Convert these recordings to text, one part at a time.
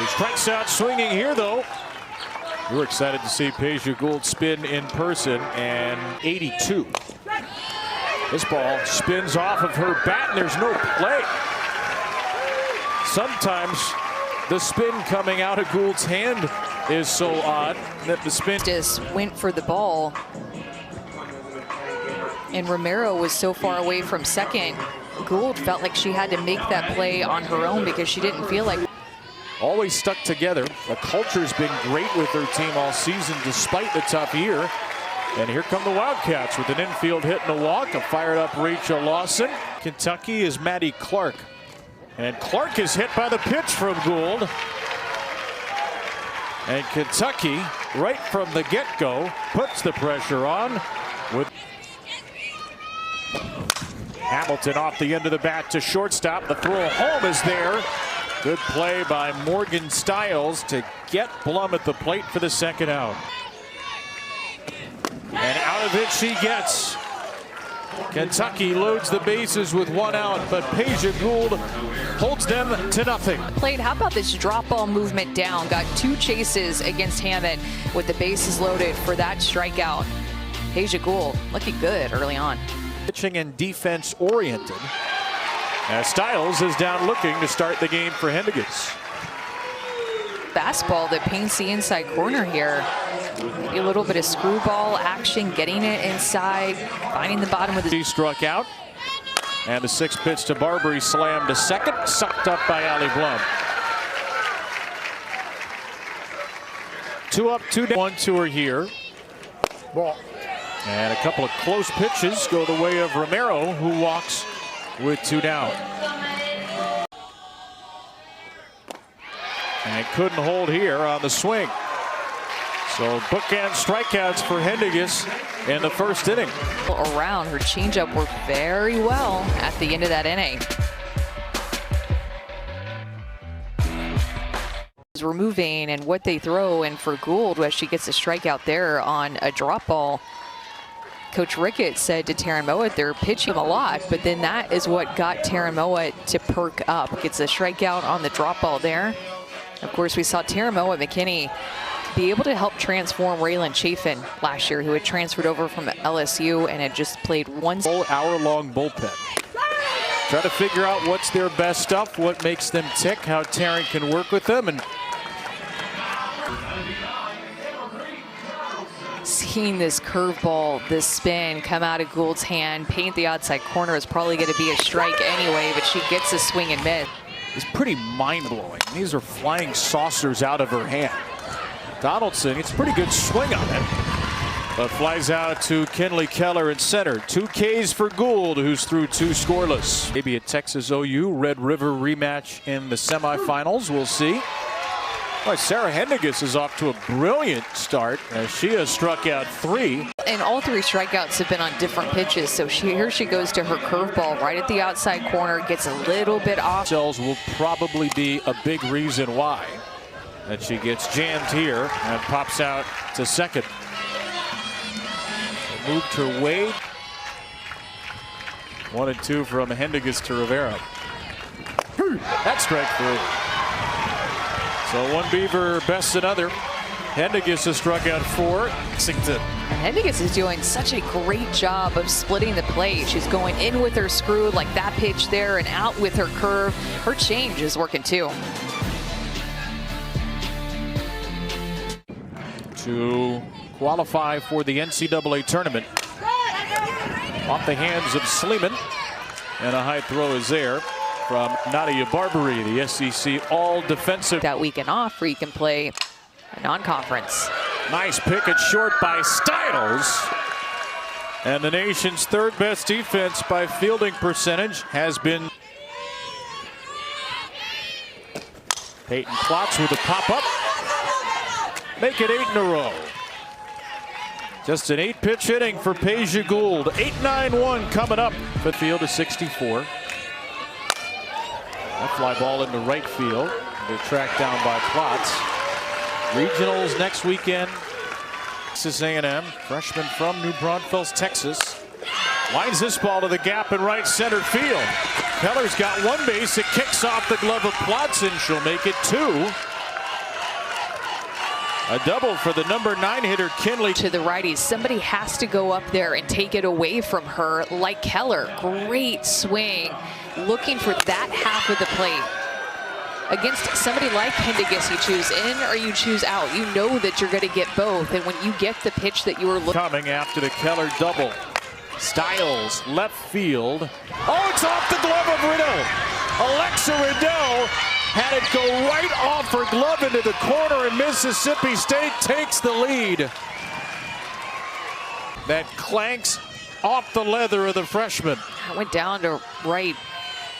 She strikes out swinging here, though. We're excited to see Peja Gould spin in person, and 82. This ball spins off of her bat, and there's no play. Sometimes the spin coming out of Gould's hand is so odd that the spin just went for the ball. And Romero was so far away from second. Gould felt like she had to make that play on her own because she didn't feel like. Always stuck together. The culture's been great with their team all season despite the tough year. And here come the Wildcats with an infield hit and a walk. A fired up Rachel Lawson. Kentucky is Maddie Clark. And Clark is hit by the pitch from Gould. And Kentucky, right from the get-go, puts the pressure on with Hamilton off the end of the bat to shortstop. The throw home is there. Good play by Morgan Stiles to get Blum at the plate for the second out. And out of it she gets. Kentucky loads the bases with one out, but Peja Gould holds them to nothing. Played, how about this drop ball movement down? Got 2 chases against Hammond with the bases loaded for that strikeout. Peja Gould looking good early on. Pitching and defense oriented. As Stiles is down looking to start the game for Henniges. Fastball that paints the inside corner here. A little bit of screwball action, getting it inside, finding the bottom of the. He struck out. And the 6th pitch to Barbary slammed to second, sucked up by Allie Blum. 2 up, 2 down. 1-2 are here. Ball. And a couple of close pitches go the way of Romero, who walks with 2 down. And couldn't hold here on the swing. So bookend strikeouts for Henniges in the first inning. Around, her changeup worked very well at the end of that inning. Removing and what they throw, and for Gould, as she gets a strikeout there on a drop ball. Coach Ricketts said to Taryn Mowat, they're pitching a lot, but then that is what got Taryn Mowat to perk up. Gets a strikeout on the drop ball there. Of course, we saw Taryn Mowat McKinney be able to help transform Raylan Chafin last year, who had transferred over from LSU and had just played one whole hour-long bullpen. Try to figure out what's their best stuff, what makes them tick, how Taryn can work with them, and seeing this curveball, this spin come out of Gould's hand, paint the outside corner is probably going to be a strike anyway, but she gets a swing and miss. It's pretty mind-blowing. These are flying saucers out of her hand. Donaldson, it's a pretty good swing on it, but flies out to Kinley Keller in center. 2 Ks for Gould, who's through 2 scoreless. Maybe a Texas OU Red River rematch in the semifinals. We'll see. Well, Sarah Henniges is off to a brilliant start as she has struck out 3. And all 3 strikeouts have been on different pitches. So here she goes to her curveball right at the outside corner, gets a little bit off. Cells will probably be a big reason why that she gets jammed here and pops out to second. Moved her way. 1 and 2 from Henniges to Rivera. That's strike 3. So 1 Beaver bests another. Henniges has struck out 4. Lexington. And Henniges is doing such a great job of splitting the plate. She's going in with her screw like that pitch there and out with her curve. Her change is working too. To qualify for the NCAA tournament. Off the hands of Sleeman. And a high throw is there from Nadia Barbary, the SEC all-defensive. That weekend off where you can play a non-conference. Nice pick at short by Stiles. And the nation's 3rd best defense by fielding percentage has been Peyton Klotz with a pop-up. Make it 8 in a row. Just an 8-pitch inning for Peja Gould. 8-9-1 coming up. Fifth field to 64. That fly ball into right field. They're tracked down by Klotz. Regionals next weekend. Texas A&M, freshman from New Braunfels, Texas. Lines this ball to the gap in right center field. Keller's got 1 base. It kicks off the glove of Klotz, and she'll make it 2. A double for the number 9 hitter, Kinley. To the righties, somebody has to go up there and take it away from her, like Keller. Great swing, looking for that half of the plate. Against somebody like Hindegis, you choose in or you choose out. You know that you're going to get both, and when you get the pitch that you were looking. Coming after the Keller double. Styles, left field. Oh, it's off the glove of Riddle. Alexa Riddle had it go right off her glove into the corner, and Mississippi State takes the lead. That clanks off the leather of the freshman. I went down to right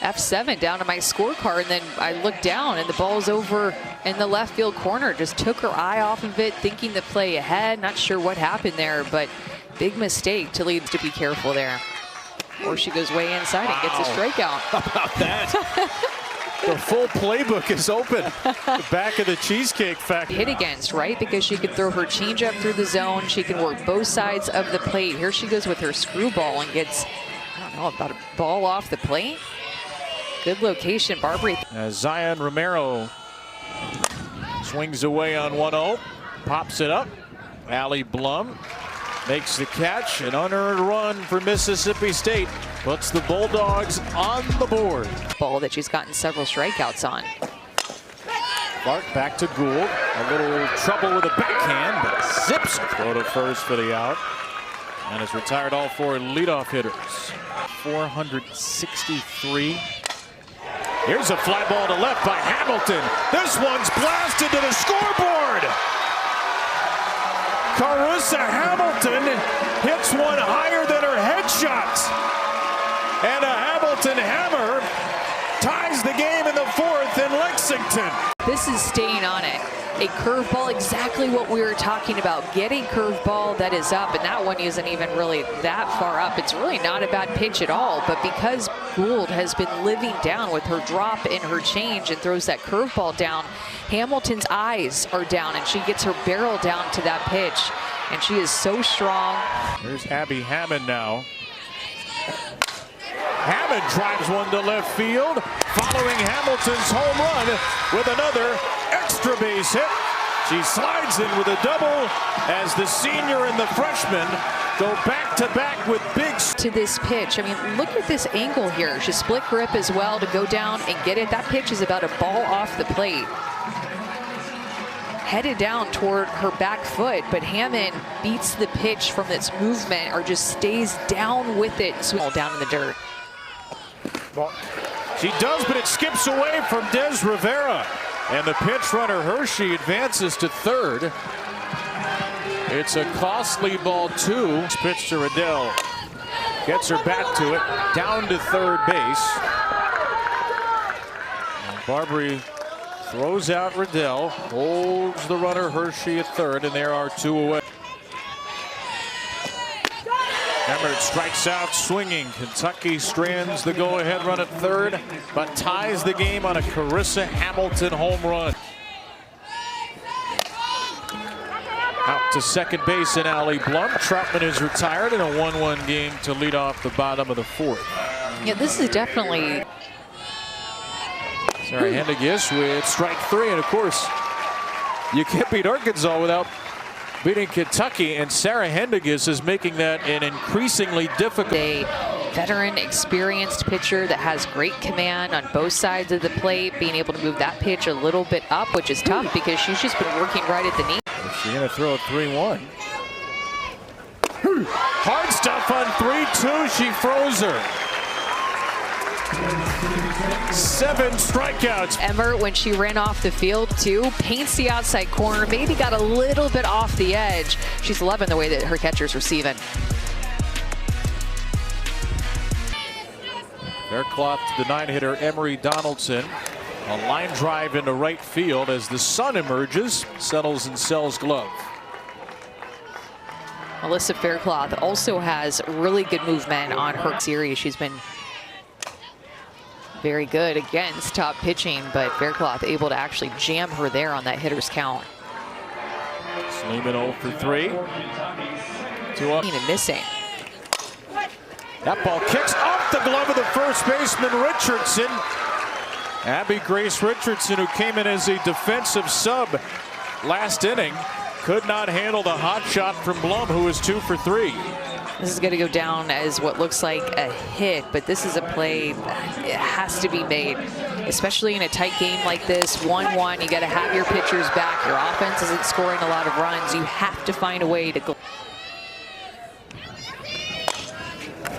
F7 down to my scorecard, and then I looked down and the ball's over in the left field corner. Just took her eye off of it, thinking the play ahead. Not sure what happened there, but big mistake to lead to be careful there. Or she goes way inside and gets a strikeout. How about that? The full playbook is open. The back of the Cheesecake Factory. Hit against, right? Because she can throw her changeup through the zone. She can work both sides of the plate. Here she goes with her screwball and gets, I don't know, about a ball off the plate. Good location, Barbary. As Zion Romero swings away on 1-0, pops it up. Allie Blum makes the catch. An unearned run for Mississippi State puts the Bulldogs on the board. Ball that she's gotten several strikeouts on. Clark back to Gould. A little trouble with the backhand, but zips it. Throw to first for the out. And has retired all 4 leadoff hitters. 463. Here's a fly ball to left by Hamilton. This one's blasted to the scoreboard. Carissa Hamilton hits one higher than her headshot. And a Hamilton hammer ties the game in the 4th in Lexington. This is staying on it. A curveball, exactly what we were talking about. Get a curveball that is up, and that one isn't even really that far up. It's really not a bad pitch at all, but because Gould has been living down with her drop and her change and throws that curveball down, Hamilton's eyes are down, and she gets her barrel down to that pitch, and she is so strong. There's Abby Hammond now. Hammond drives one to left field, following Hamilton's home run with another extra base hit. She slides in with a double as the senior and the freshman go back-to-back with big. To this pitch, I mean, look at this angle here. She split grip as well to go down and get it. That pitch is about a ball off the plate. Headed down toward her back foot, but Hammond beats the pitch from its movement or just stays down with it. So down in the dirt. Well, she does, but it skips away from Des Rivera. And the pitch runner Hershey advances to third. It's a costly ball 2. Pitch to Riddell. Gets her back to it. Down to third base. And Barbary throws out Riddell. Holds the runner Hershey at third, and there are 2 away. Emmert strikes out swinging. Kentucky strands the go-ahead run at third, but ties the game on a Carissa Hamilton home run. Out to second base in Allie Blum. Troutman is retired in a 1-1 game to lead off the bottom of the 4th. Yeah, this is definitely. Sarah Hindegis with strike 3, and of course, you can't beat Arkansas without beating Kentucky, and Sarah Hindegis is making that an increasingly difficult. A veteran, experienced pitcher that has great command on both sides of the plate, being able to move that pitch a little bit up, which is tough because she's just been working right at the knee. She's going to throw a 3-1. Hard stuff on 3-2. She froze her. 7 strikeouts. Emmert, when she ran off the field too, paints the outside corner, maybe got a little bit off the edge. She's loving the way that her catcher's receiving. Faircloth to the 9-hitter Emery Donaldson. A line drive into right field as the sun emerges, settles in Sells' glove. Melissa Faircloth also has really good movement on her series. She's been very good against top pitching, but Faircloth able to actually jam her there on that hitter's count. Sleeman 0 for 3. 2 up. And missing. That ball kicks off the glove of the first baseman Richardson. Abby Grace Richardson, who came in as a defensive sub last inning. Could not handle the hot shot from Blum, who was 2 for 3. This is going to go down as what looks like a hit, but this is a play that it has to be made, especially in a tight game like this. 1-1, you got to have your pitchers back. Your offense isn't scoring a lot of runs. You have to find a way to go.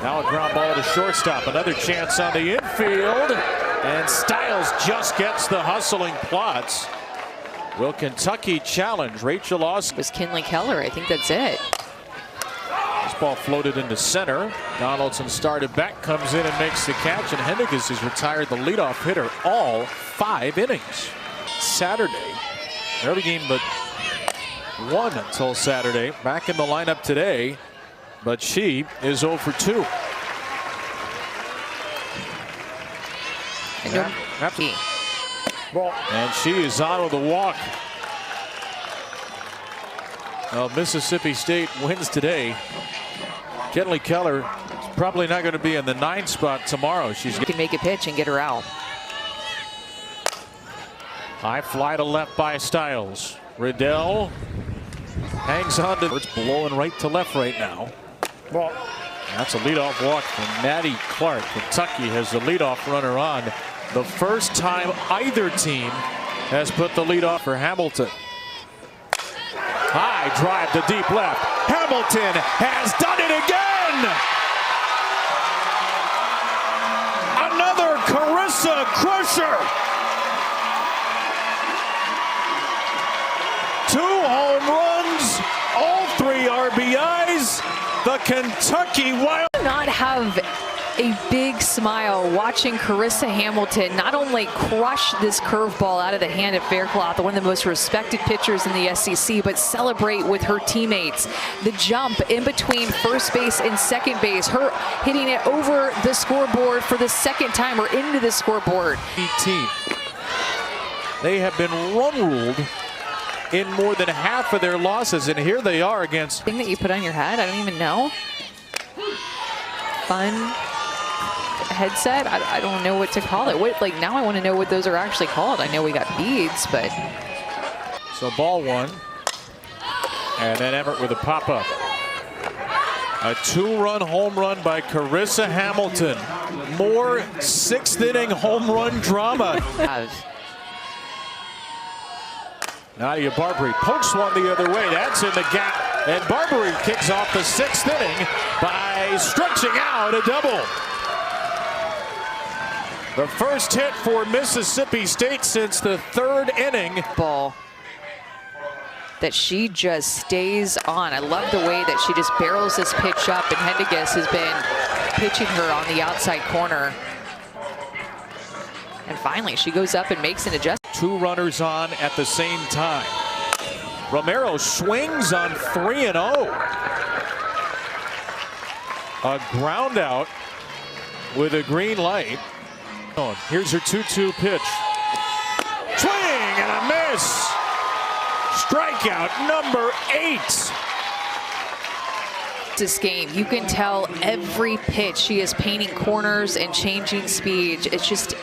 Now a ground ball to shortstop. Another chance on the infield. And Styles just gets the hustling Plots. Will Kentucky challenge Rachel Austin? It was Kinley Keller. I think that's it. This ball floated into center. Donaldson started back, comes in and makes the catch. And Henniges has retired the leadoff hitter all 5 innings. Saturday, every game but 1 until Saturday. Back in the lineup today, but she is 0 for 2. And she is on with a walk. Well, Mississippi State wins today. Kinley Keller is probably not going to be in the 9 spot tomorrow. She's can make a pitch and get her out. High fly to left by Styles. Riddell hangs on to. It's blowing right to left right now. Well, that's a leadoff walk from Maddie Clark. Kentucky has the leadoff runner on. The first time either team has put the leadoff for Hamilton. High drive to deep left. Hamilton has done it again. Another Carissa Crusher. 2 home runs, all 3 RBIs. The Kentucky Wild Not have a big smile watching Carissa Hamilton not only crush this curveball out of the hand of Faircloth, one of the most respected pitchers in the SEC, but celebrate with her teammates. The jump in between first base and second base, her hitting it over the scoreboard for the second time, or into the scoreboard. Team. They have been run ruled in more than half of their losses, and here they are against. Thing that you put on your head, I don't even know. Fun headset, I don't know what to call it. What, like, now I want to know what those are actually called. I know we got beads, but. So ball 1, and then Everett with a pop-up. A 2-run home run by Carissa Hamilton. More 6th inning home run drama. Nadia Barbary pokes one the other way. That's in the gap. And Barbary kicks off the 6th inning by stretching out a double. The first hit for Mississippi State since the 3rd inning. Ball that she just stays on. I love the way that she just barrels this pitch up, and Henniges has been pitching her on the outside corner. And finally, she goes up and makes an adjustment. 2 runners on at the same time. Romero swings on 3-0. A ground out with a green light. Here's her 2-2 pitch. Swing and a miss. Strikeout number 8. This game, you can tell every pitch she is painting corners and changing speed. It's just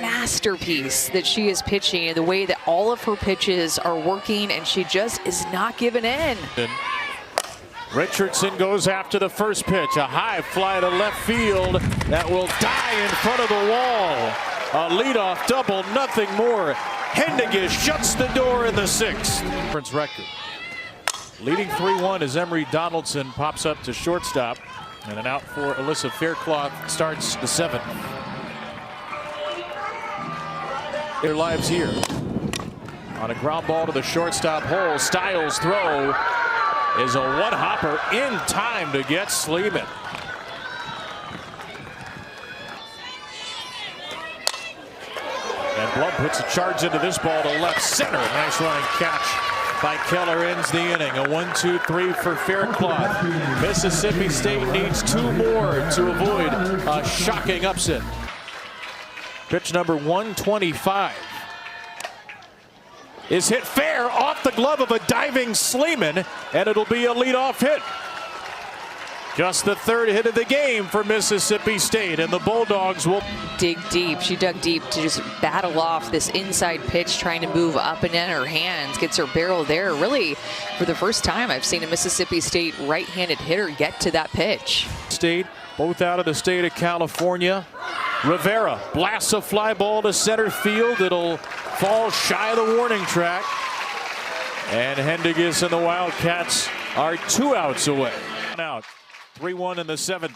masterpiece that she is pitching, and the way that all of her pitches are working, and she just is not giving in. Richardson goes after the first pitch. A high fly to left field that will die in front of the wall. A leadoff double, nothing more. Henniges shuts the door in the 6th. Record. Leading 3-1 as Emory Donaldson pops up to shortstop, and an out for Alyssa Faircloth starts the 7th. Their lives here. On a ground ball to the shortstop hole, Styles' throw is a one-hopper in time to get Sleeman. And Blum puts a charge into this ball to left center. Nice running catch by Keller ends the inning. A 1-2-3 for Faircloth. Mississippi State needs 2 more to avoid a shocking upset. Pitch number 125 is hit fair off the glove of a diving Sleeman, and it'll be a leadoff hit. Just the third hit of the game for Mississippi State, and the Bulldogs will dig deep. She dug deep to just battle off this inside pitch, trying to move up and in her hands. Gets her barrel there. Really, for the first time, I've seen a Mississippi State right-handed hitter get to that pitch. State, both out of the state of California. Rivera blasts a fly ball to center field. It'll fall shy of the warning track. And Hendiges and the Wildcats are 2 outs away. Out. 3-1 in the 7th.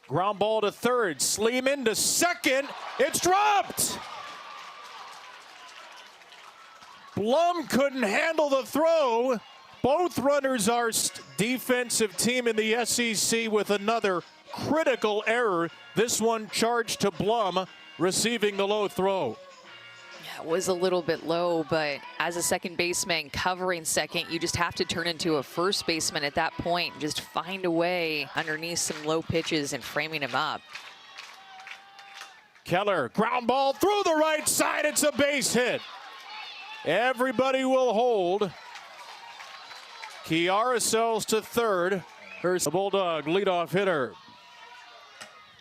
Ground ball to third. Sleeman to second. It's dropped. Blum couldn't handle the throw. Both runners are defensive team in the SEC with another critical error. This one charged to Blum, receiving the low throw. It was a little bit low, but as a second baseman covering second, you just have to turn into a first baseman at that point and just find a way underneath some low pitches and framing him up. Keller, ground ball through the right side. It's a base hit. Everybody will hold. Kiara sells to third. Here's the Bulldog leadoff hitter.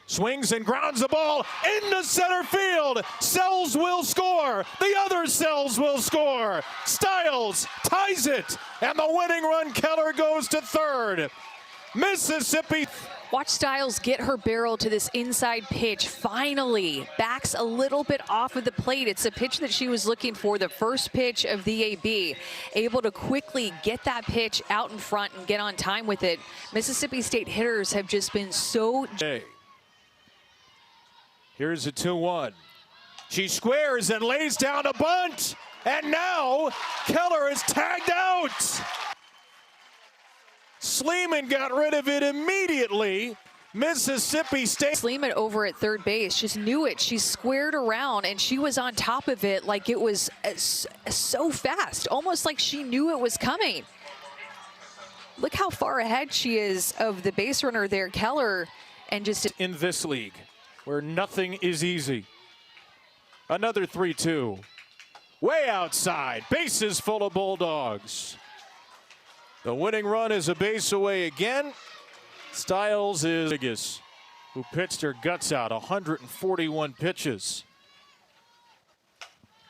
Swings and grounds the ball into center field. Sells will score. The other Sells will score. Styles ties it. And the winning run, Keller, goes to third. Mississippi. Watch Styles get her barrel to this inside pitch. Finally backs a little bit off of the plate. It's a pitch that she was looking for, the first pitch of the AB. Able to quickly get that pitch out in front and get on time with it. Mississippi State hitters have just been so... Here's a 2-1. She squares and lays down a bunt. And now Keller is tagged out. Sleeman got rid of it immediately. Mississippi State. Sleeman over at third base just knew it. She squared around and she was on top of it like it was so fast, almost like she knew it was coming. Look how far ahead she is of the base runner there, Keller, and just in this league where nothing is easy. Another 3-2. Way outside. Bases full of Bulldogs. The winning run is a base away again. Styles is Hendiges, who pitched her guts out, 141 pitches.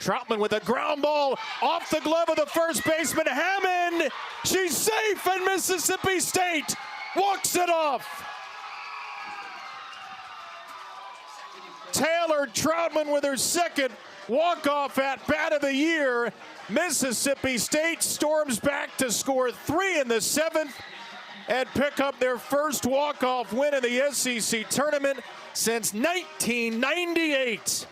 Troutman with a ground ball off the glove of the first baseman, Hammond. She's safe, and Mississippi State walks it off. Taylor Troutman with her second walk-off at-bat of the year. Mississippi State storms back to score 3 in the 7th and pick up their first walk-off win in the SEC tournament since 1998.